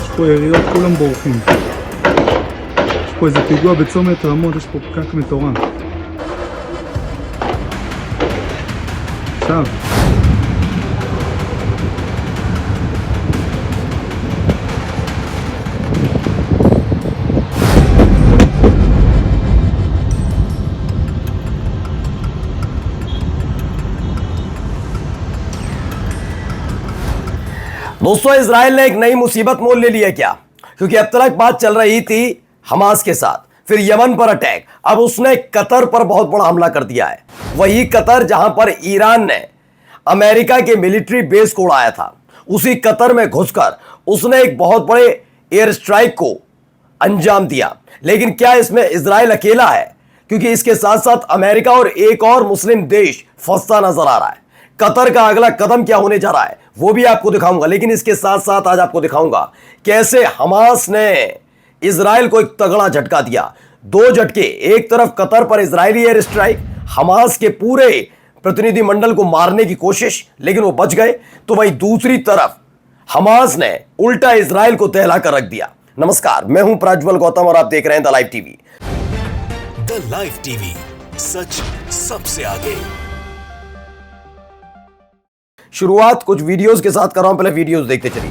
יש פה יריות, כולם בורחים. יש פה איזה פיגוע בצומת רמות, יש פה פקק מטורף. עכשיו. दोस्तों, इजराइल ने एक नई मुसीबत मोल ले ली है क्या? क्योंकि अब तक बात चल रही थी हमास के साथ, फिर यमन पर अटैक, अब उसने कतर पर बहुत बड़ा हमला कर दिया है। वही कतर जहां पर ईरान ने अमेरिका के मिलिट्री बेस को उड़ाया था, उसी कतर में घुसकर उसने एक बहुत बड़े एयर स्ट्राइक को अंजाम दिया। लेकिन क्या इसमें इजराइल अकेला है? क्योंकि इसके साथ साथ अमेरिका और एक और मुस्लिम देश फंसता नजर आ रहा है। कतर का अगला कदम क्या होने जा रहा है वो भी आपको दिखाऊंगा, लेकिन इसके साथ साथ आज आपको दिखाऊंगा कैसे हमास ने इजराइल को एक तगड़ा झटका दिया। दो झटके, एक तरफ कतर पर इजरायली एयर स्ट्राइक, हमास के पूरे प्रतिनिधिमंडल को मारने की कोशिश, लेकिन वो बच गए। तो वहीं दूसरी तरफ हमास ने उल्टा इजराइल को दहला कर रख दिया। नमस्कार, मैं हूं प्रज्वल गौतम और आप देख रहे हैं the live TV. The live TV, सच सबसे आगे। शुरुआत कुछ वीडियोस के साथ कर रहा हूं, पहले वीडियोस देखते चलिए।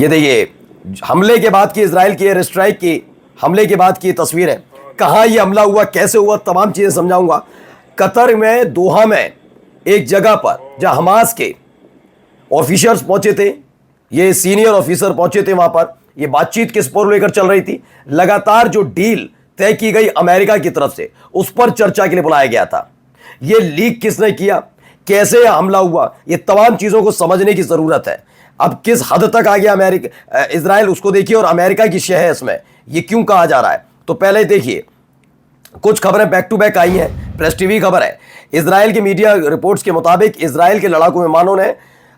ये देखिए, हमले के बाद की इजराइल की एयर स्ट्राइक की हमले के बाद की तस्वीर है। कहां ये हमला हुआ, कैसे हुआ, तमाम चीजें समझाऊंगा। कतर में दोहा में एक जगह पर जहां हमास के ऑफिसर्स पहुंचे थे, ये सीनियर ऑफिसर पहुंचे थे, वहां पर ये बातचीत किस पर लेकर चल रही थी, लगातार जो डील तय की गई अमेरिका की तरफ से उस पर चर्चा के लिए बुलाया गया था। ये लीक किसने किया, कैसे हमला हुआ, ये तमाम चीजों को समझने की जरूरत है। अब किस हद तक आ गया अमेरिका इजराइल, उसको देखिए, और अमेरिका की शह है इसमें, ये क्यों कहा जा रहा है। तो पहले देखिए, कुछ खबरें बैक टू बैक आई हैं। प्रेस टीवी खबर है, इजराइल की मीडिया रिपोर्ट्स के मुताबिक इजराइल के लड़ाकू विमानों ने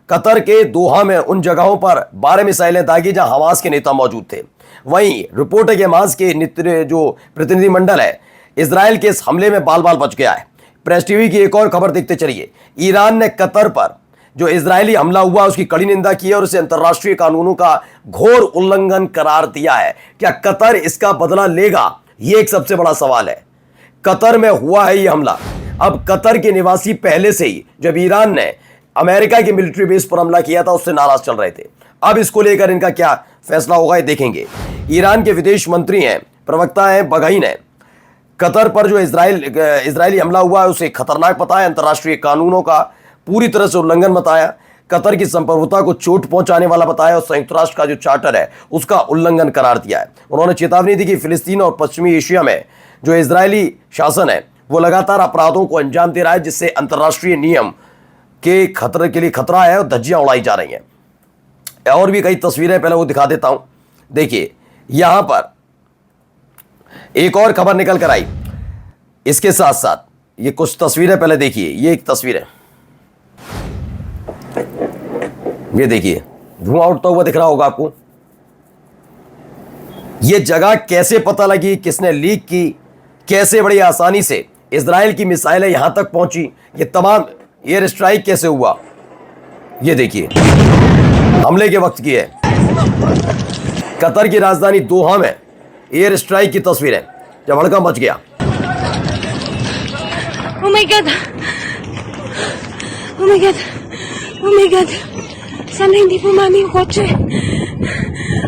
कतर के दोहा में उन जगहों पर 12 मिसाइलें दागी जहां हमास के नेता मौजूद थे। वहीं रिपोर्ट है कि हमास के जो प्रतिनिधिमंडल है इजराइल के इस हमले में बाल बाल बच गया है। प्रेस टीवी की एक और खबर देखते चलिए। ईरान ने कतर पर जो इजरायली हमला हुआ उसकी कड़ी निंदा की है और उसे अंतर्राष्ट्रीय कानूनों का घोर उल्लंघन करार दिया है। क्या कतर इसका बदला लेगा, यह एक सबसे बड़ा सवाल है। कतर में हुआ है यह हमला। अब कतर के निवासी पहले से ही जब ईरान ने अमेरिका के मिलिट्री बेस पर हमला किया था उससे नाराज चल रहे थे। अब इसको लेकर इनका क्या फैसला होगा ये देखेंगे। ईरान के विदेश मंत्री हैं, प्रवक्ता हैं बघई ने कतर पर जो इजरायली हमला हुआ है उसे खतरनाक बताया, अंतर्राष्ट्रीय कानूनों का पूरी तरह से उल्लंघन बताया, कतर की संप्रभुता को चोट पहुंचाने वाला बताया और संयुक्त राष्ट्र का जो चार्टर है उसका उल्लंघन करार दिया है। उन्होंने चेतावनी दी कि फिलिस्तीन और पश्चिमी एशिया में जो इजरायली शासन है वो लगातार अपराधों को अंजाम दे रहा है, जिससे अंतर्राष्ट्रीय नियम के खतरे के लिए खतरा है और धज्जियां उड़ाई जा रही हैं। और भी कई तस्वीरें पहले वो दिखा देता हूं। देखिए, यहां पर एक और खबर निकल कर आई। इसके साथ साथ ये कुछ तस्वीरें पहले देखिए। ये एक तस्वीर है, ये देखिए, धुआं उठता हुआ दिख रहा होगा आपको। ये जगह कैसे पता लगी, किसने लीक की, कैसे बड़ी आसानी से इजराइल की मिसाइलें यहां तक पहुंची, ये तमाम एयर स्ट्राइक कैसे हुआ, ये देखिए, हमले के वक्त की है। कतर की राजधानी दोहा में एयर स्ट्राइक की तस्वीरें जब हड़कंप मच गया। Oh my God! Oh my God! Oh my God! Sana hindi pumani yung kotse.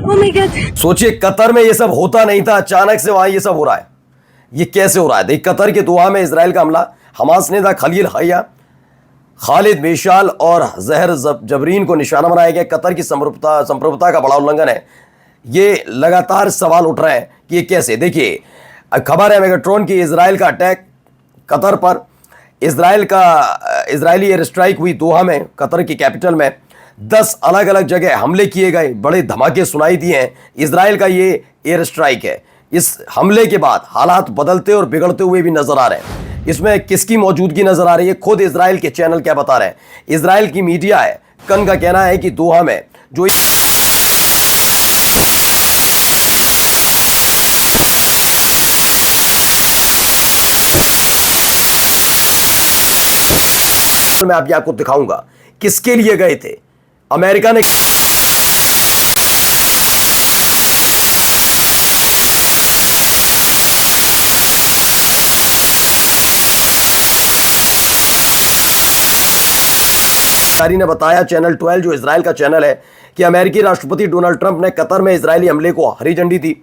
Oh my God! सोचिए, कतर में ये सब होता नहीं था, अचानक से वहां ये सब हो रहा है। ये कैसे हो रहा है? देख, कतर के दोहा में इजराइल का हमला, हमास नेता खलील हया, खालिद मेशाल और जहर जबरीन को निशाना बनाया गया। कतर की संप्रभुता का बड़ा उल्लंघन है। ये लगातार सवाल उठ रहे हैं कि ये कैसे। देखिए, खबर है मेगाट्रॉन की, इजराइल का अटैक कतर पर, इजरायली एयर स्ट्राइक हुई दोहा में, कतर की कैपिटल में। 10 अलग अलग जगह हमले किए गए, बड़े धमाके सुनाई दिए हैं। इजराइल का ये एयर स्ट्राइक है। इस हमले के बाद हालात बदलते और बिगड़ते हुए भी नजर आ रहे हैं। इसमें किसकी मौजूदगी नजर आ रही है, खुद इजराइल के चैनल क्या बता रहे हैं। इजराइल की मीडिया है कन का कहना है कि दोहा में जो मैं अभी आपको दिखाऊंगा किसके लिए गए थे। अमेरिका ने बताया, चैनल 12 जो इजराइल का चैनल है, कि अमेरिकी राष्ट्रपति डोनाल्ड ट्रंप ने कतर में इजरायली हमले को हरी झंडी दी।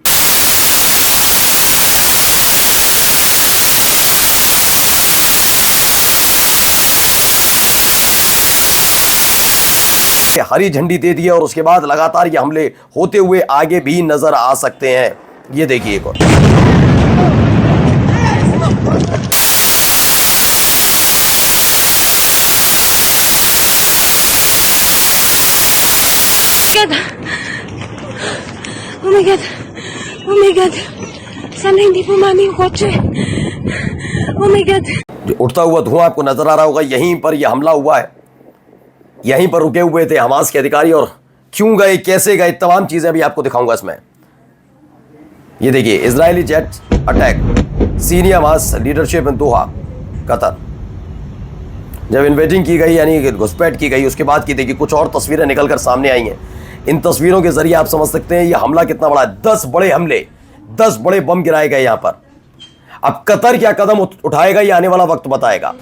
हरी झंडी दे दी और उसके बाद लगातार ये हमले होते हुए आगे भी नजर आ सकते हैं। ये देखिए एक और Oh my God. Oh my God. Sana hindi po mami yung kotse. Oh my God. जो उठता हुआ धुआं आपको नजर आ रहा होगा, यहीं पर यह हमला हुआ है। यहीं पर रुके हुए थे हमास के अधिकारी, और क्यों गए, कैसे गए, तमाम चीजें भी आपको दिखाऊंगा इसमें। ये देखिए, Israeli jet attack senior Hamas leadership in Doha Qatar. जब इन्वेडिंग की गई यानी घुसपैठ की गई, उसके बाद की देखिए कुछ और तस्वीरें निकलकर सामने आई हैं। इन तस्वीरों के जरिए आप समझ सकते हैं यह हमला कितना बड़ा है। 10 बड़े हमले, 10 बड़े बम गिराए गए यहां पर। अब कतर क्या कदम उठाएगा ये आने वाला वक्त बताएगा।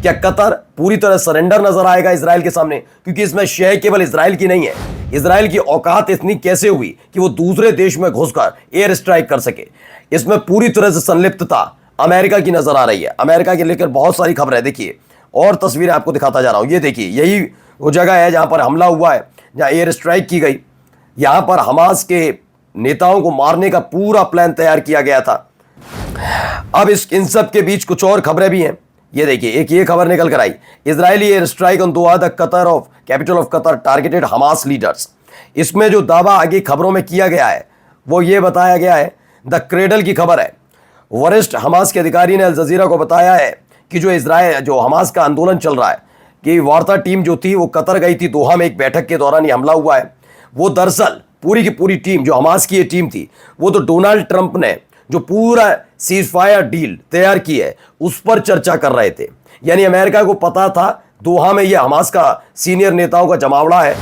क्या कतर पूरी तरह सरेंडर नजर आएगा इजराइल के सामने? क्योंकि इसमें शय केवल इजराइल की नहीं है। इजराइल की औकात इतनी कैसे हुई कि वो दूसरे देश में घुसकर एयर स्ट्राइक कर सके? इसमें पूरी तरह से संलिप्तता अमेरिका की नजर आ रही है। अमेरिका के लेकर बहुत सारी खबरें, देखिए और तस्वीरें आपको दिखाता जा रहा हूं। ये देखिए, यही वो जगह है जहां पर हमला हुआ है, जहां एयर स्ट्राइक की गई। यहां पर हमास के नेताओं को मारने का पूरा प्लान तैयार किया गया था। अब इन सब के बीच कुछ और खबरें भी हैं। ये देखिए, एक ये खबर निकल कर आई, Israeli air strike on Doha the Qatar of capital of Qatar targeted Hamas leaders. इसमें जो दावा आगे खबरों में किया गया है वो ये बताया गया है, द क्रेडल की खबर है, वरिष्ठ हमास के अधिकारी ने अल जजीरा को बताया है कि जो हमास का आंदोलन चल रहा है, कि वार्ता टीम जो थी वो कतर गई थी दोहा में एक बैठक के दौरान ये हमला हुआ है। वो दरअसल पूरी की पूरी टीम, जो हमास की ये टीम थी, वो तो डोनाल्ड ट्रंप ने जो पूरा सीज फायर डील तैयार की है उस पर चर्चा कर रहे थे। यानी अमेरिका को पता था दोहा में ये हमास का सीनियर नेताओं का जमावड़ा है,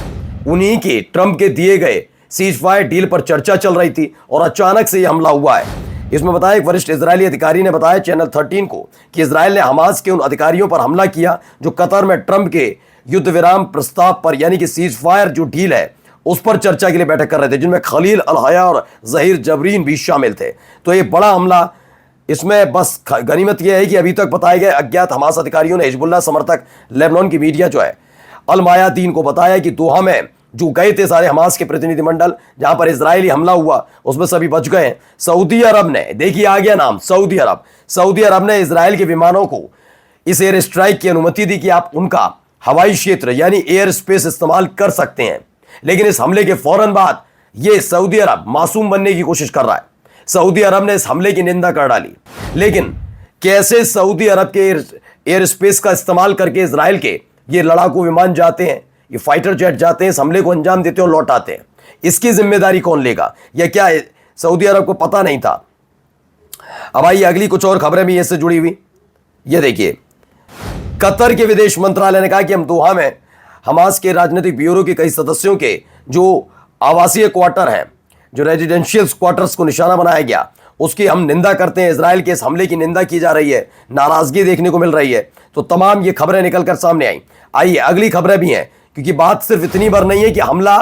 उन्हीं के ट्रंप के दिए गए सीज फायर डील पर चर्चा चल रही थी और अचानक से ये हमला हुआ है। इसमें बताया, एक वरिष्ठ इजरायली अधिकारी ने बताया चैनल 13 को कि इजराइल ने हमास के उन अधिकारियों पर हमला किया जो कतर में ट्रंप के युद्ध विराम प्रस्ताव पर यानी कि सीज फायर जो डील है उस पर चर्चा के लिए बैठक कर रहे थे, जिनमें खलील अल हया और जहीर जबरीन भी शामिल थे। तो ये बड़ा हमला, इसमें बस गनीमत यह है कि अभी तक बताए गए अज्ञात हमास अधिकारियों ने हिजबुल्लाह समर्थक लेबनान की मीडिया जो है अल मायादीन को बताया कि दोहा में जो गए थे सारे हमास के प्रतिनिधिमंडल, जहां पर इजरायली हमला हुआ उसमें सभी बच गए। सऊदी अरब ने, देखिए आ गया नाम, सऊदी अरब ने इजराइल के विमानों को इस एयर स्ट्राइक की अनुमति दी कि आप उनका हवाई क्षेत्र यानी एयर स्पेस इस्तेमाल कर सकते हैं। लेकिन इस हमले के फौरन बाद ये सऊदी अरब मासूम बनने की कोशिश कर रहा है। सऊदी अरब ने इस हमले की निंदा कर डाली, लेकिन कैसे सऊदी अरब के एयर स्पेस का इस्तेमाल करके इजराइल के ये लड़ाकू विमान जाते हैं, ये फाइटर जेट जाते हैं, इस हमले को अंजाम देते हैं और लौटाते हैं, इसकी जिम्मेदारी कौन लेगा? या क्या सऊदी अरब को पता नहीं था? अब आइए अगली कुछ और खबरें भी इससे जुड़ी हुई। ये देखिए, कतर के विदेश मंत्रालय ने कहा कि हम दोहा में हमास के राजनीतिक ब्यूरो के कई सदस्यों के जो आवासीय क्वार्टर हैं, जो रेजिडेंशियल क्वार्टर्स को निशाना बनाया गया, उसकी हम निंदा करते हैं। इजराइल के इस हमले की निंदा की जा रही है, नाराजगी देखने को मिल रही है। तो तमाम ये खबरें निकलकर सामने आई। आइए अगली खबरें भी हैं, क्योंकि बात सिर्फ इतनी भर नहीं है कि हमला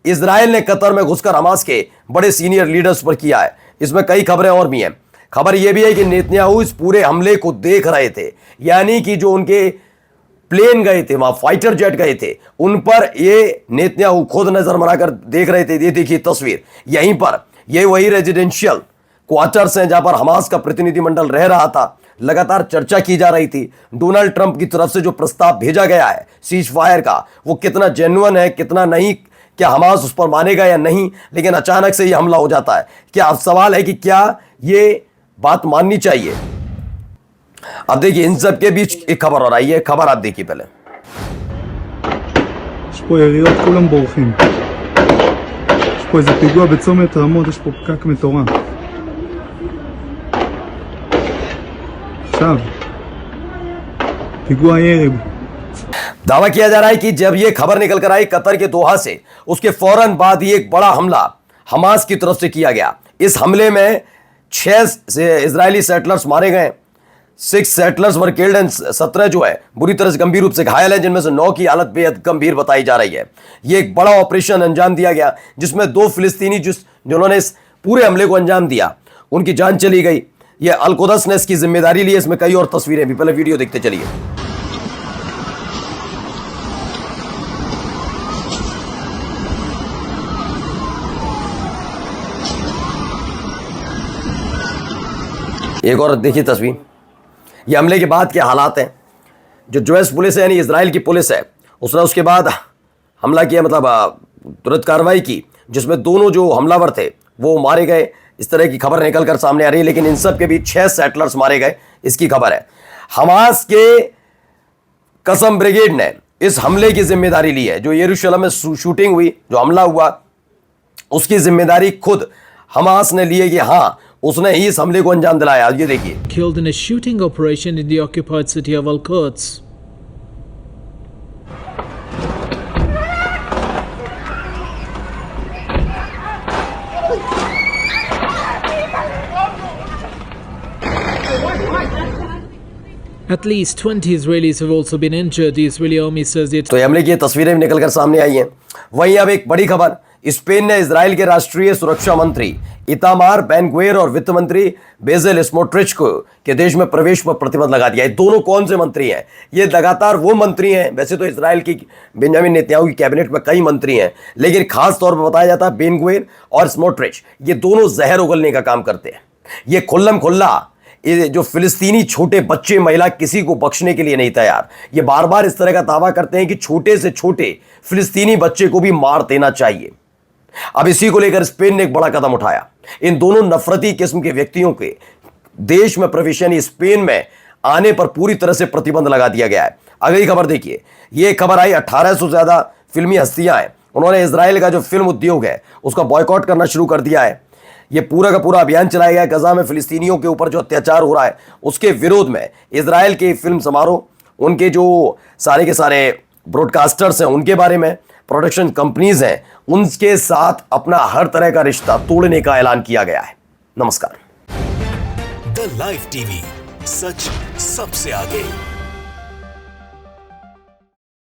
इजराइल ने कतर में घुसकर हमास के बड़े सीनियर लीडर्स पर किया है, इसमें कई खबरें और भी हैं। खबर यह भी है कि नेतन्याहू इस पूरे हमले को देख रहे थे, यानी कि जो उनके प्लेन गए थे, वहां फाइटर जेट गए थे, उन पर ये नेतन्याहू खुद नजर बनाकर देख रहे थे। ये देखिए तस्वीर, यहीं पर ये वही रेजिडेंशियल क्वार्टर्स हैं जहां पर हमास का प्रतिनिधिमंडल रह रहा था। लगातार चर्चा की जा रही थी डोनाल्ड ट्रंप की तरफ से जो प्रस्ताव भेजा गया है सीज फायर का, वो कितना जेन्युइन है, कितना नहीं, क्या हमास उस पर मानेगा या नहीं। लेकिन अचानक से ये हमला हो जाता है। क्या अब सवाल है कि क्या ये बात माननी चाहिए? अब देखिए, इन सब के बीच एक खबर और आई है, खबर आप देखिए पहले। יש פה יריות, כולם בורחים. יש פה איזה פיגוע בצומת רמות, יש פה פקק מטורף. עכשיו, פיגוע ירי. दावा किया जा रहा है कि जब ये खबर निकल कर आई कतर के दोहा से, उसके फौरन बाद ही एक बड़ा हमला हमास की तरफ से किया गया। इस हमले में 6 इजरायली सेटलर्स मारे गए, 6 सेटलर्स वर किल्ड एंड 17 जो है बुरी तरह से गंभीर रूप से घायल है, जिनमें से 9 की हालत बेहद गंभीर बताई जा रही है। ये एक बड़ा ऑपरेशन अंजाम दिया गया जिसमें 2 फिलिस्तीनी जिन्होंने इस पूरे हमले को अंजाम दिया उनकी जान चली गई। ये अल-कुद्स ने इसकी जिम्मेदारी ली। इसमें कई और तस्वीरें भी, पहले वीडियो देखते चलिए। एक और देखिए तस्वीर, ये हमले के बाद के हालात हैं। जो यूएस पुलिस है यानी इजराइल की पुलिस है, उसने उसके बाद हमला किया, मतलब तुरंत कार्रवाई की, जिसमें दोनों जो हमलावर थे वो मारे गए। इस तरह की खबर निकल कर सामने आ रही है, लेकिन इन सब के बीच 6 सेटलर्स मारे गए, इसकी खबर है। हमास के कसम ब्रिगेड ने इस हमले की जिम्मेदारी ली है। जो यरूशलेम में शूटिंग हुई, जो हमला हुआ, उसकी जिम्मेदारी खुद हमास ने ली है कि हाँ, उसने ही इस हमले को अंजाम दिलाया। ये देखिए, killed in a shooting operation in the occupied city of Al-Quds. At least 20 Israelis have also been injured. The Israeli army says it. तो ये हमले की तस्वीरें भी निकलकर सामने आई हैं। वहीं अब एक बड़ी खबर, स्पेन ने इजराइल के राष्ट्रीय सुरक्षा मंत्री इतामार बेन-ग्विर और वित्त मंत्री बेजेल स्मोट्रिच को के देश में प्रवेश पर प्रतिबंध लगा दिया है। दोनों कौन से मंत्री हैं? ये लगातार वो मंत्री हैं, वैसे तो इजराइल की बेंजामिन नेतन्याहू की कैबिनेट में कई मंत्री हैं, लेकिन खास तौर पर बताया जाता है बेन-ग्विर और स्मोट्रिच, ये दोनों जहर उगलने का काम करते हैं। ये खुल्लम खुल्ला जो फिलिस्तीनी छोटे बच्चे, महिला, किसी को बख्शने के लिए नहीं तैयार। ये बार बार इस तरह का दावा करते हैं कि छोटे से छोटे फिलिस्तीनी बच्चे को भी मार देना चाहिए। अब इसी को लेकर स्पेन ने एक बड़ा कदम उठाया। इन दोनों नफरती किस्म के व्यक्तियों के देश में प्रवेश यानी स्पेन में आने पर पूरी तरह से प्रतिबंध लगा दिया गया है। अगली खबर देखिए, ये खबर आई 1800 से ज्यादा फिल्मी हस्तियां हैं, उन्होंने इजराइल का जो फिल्म उद्योग है उसका बॉयकॉट करना शुरू कर दिया है। ये पूरा का पूरा अभियान चलाया गया गजा में फिलिस्तीनियों के ऊपर जो अत्याचार हो रहा है उसके विरोध में। इजराइल के फिल्म समारोह, उनके जो सारे के सारे ब्रॉडकास्टर्स हैं, उनके बारे में प्रोडक्शन कंपनीज हैं, उनके साथ अपना हर तरह का रिश्ता तोड़ने का ऐलान किया गया है। नमस्कार। द लाइव टीवी, सच सबसे आगे।